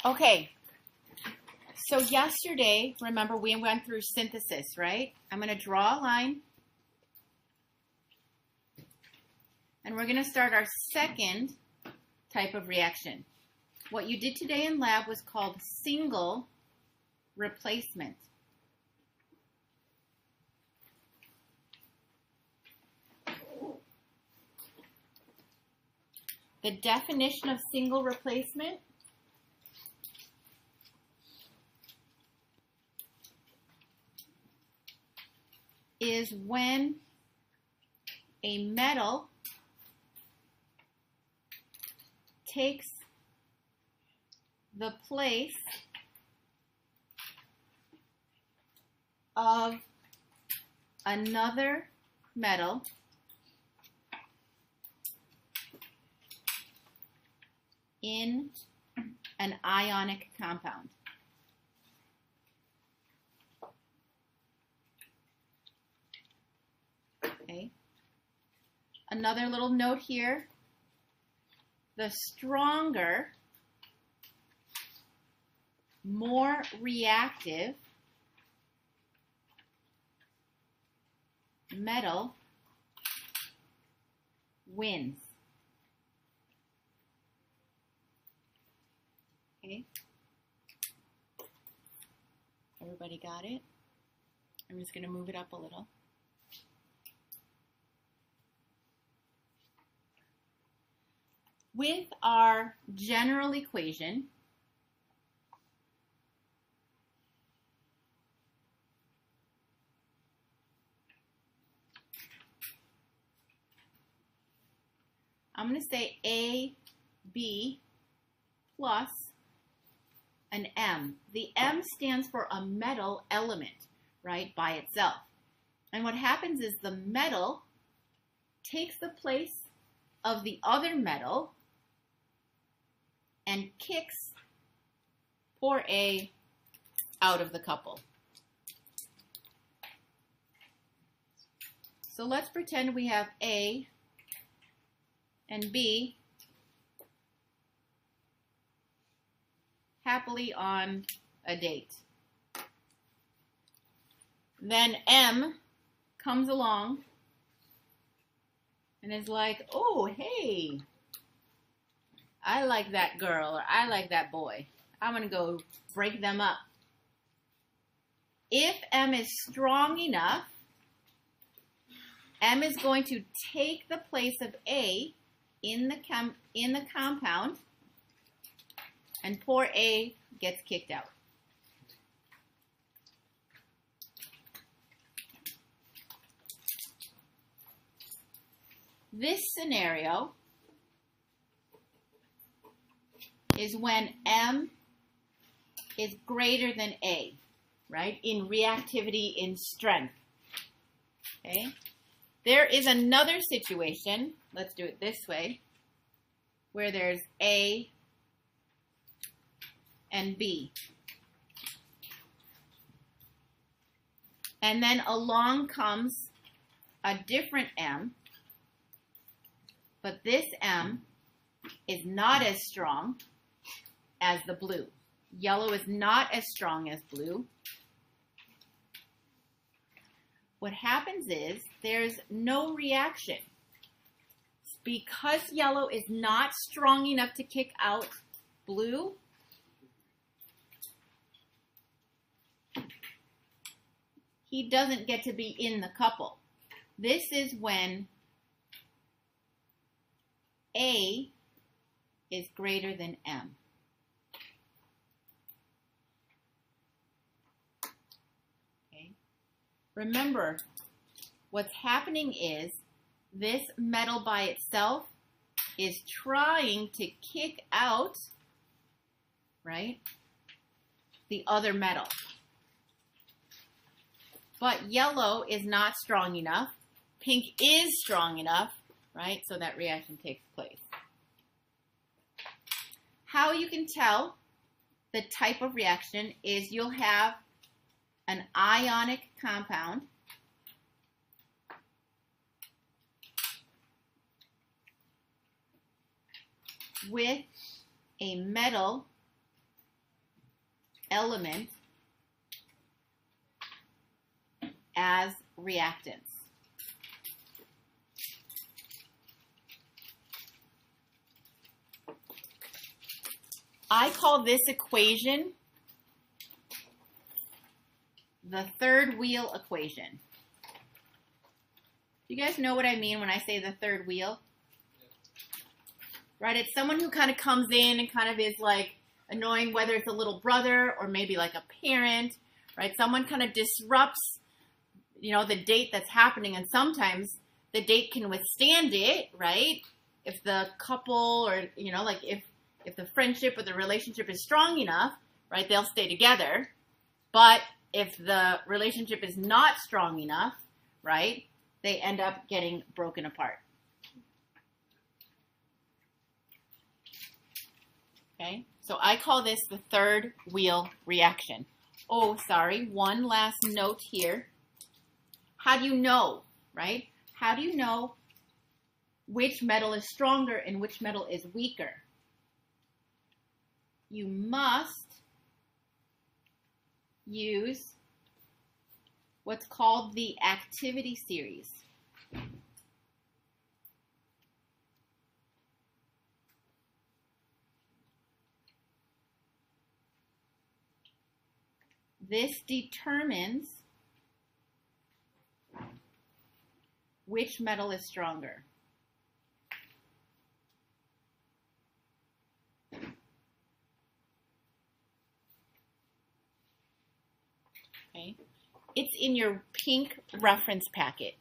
Okay, so yesterday, remember we went through synthesis, right? I'm going to draw a line. And we're going to start our second type of reaction. What you did today in lab was called single replacement. The definition of single replacement is when a metal takes the place of another metal in an ionic compound. Okay. Another little note here. The stronger, more reactive metal wins. Okay. Everybody got it? I'm just going to move it up a little. With our general equation, I'm going to say AB plus an M. The M stands for a metal element, right, by itself. And what happens is the metal takes the place of the other metal and kicks poor A out of the couple. So let's pretend we have A and B happily on a date. Then M comes along and is like, oh, hey, I like that girl, or I like that boy. I'm going to go break them up. If M is strong enough, M is going to take the place of A in the compound, and poor A gets kicked out. This scenario is when M is greater than A, right? In reactivity, in strength. Okay? There is another situation, let's do it this way, where there's A and B. And then along comes a different M, but this M is not as strong as the blue. Yellow is not as strong as blue. What happens is there's no reaction. Because yellow is not strong enough to kick out blue, he doesn't get to be in the couple. This is when A is greater than M. Okay. Remember, what's happening is this metal by itself is trying to kick out, right, the other metal. But yellow is not strong enough. Pink is strong enough, right? So that reaction takes place. How you can tell the type of reaction is you'll have an ionic compound with a metal element as reactants. I call this equation the third wheel equation. Do you guys know what I mean when I say the third wheel? Right? It's someone who kind of comes in and kind of is like annoying, whether it's a little brother or maybe like a parent, right? Someone kind of disrupts, the date that's happening, and sometimes the date can withstand it, right? If the couple or, like if the friendship or the relationship is strong enough, right, they'll stay together. But if the relationship is not strong enough, right, they end up getting broken apart. Okay, so I call this the third wheel reaction. Oh, sorry, one last note here. How do you know, right? How do you know which metal is stronger and which metal is weaker? You must use what's called the activity series. This determines which metal is stronger. Okay. It's in your pink reference packet.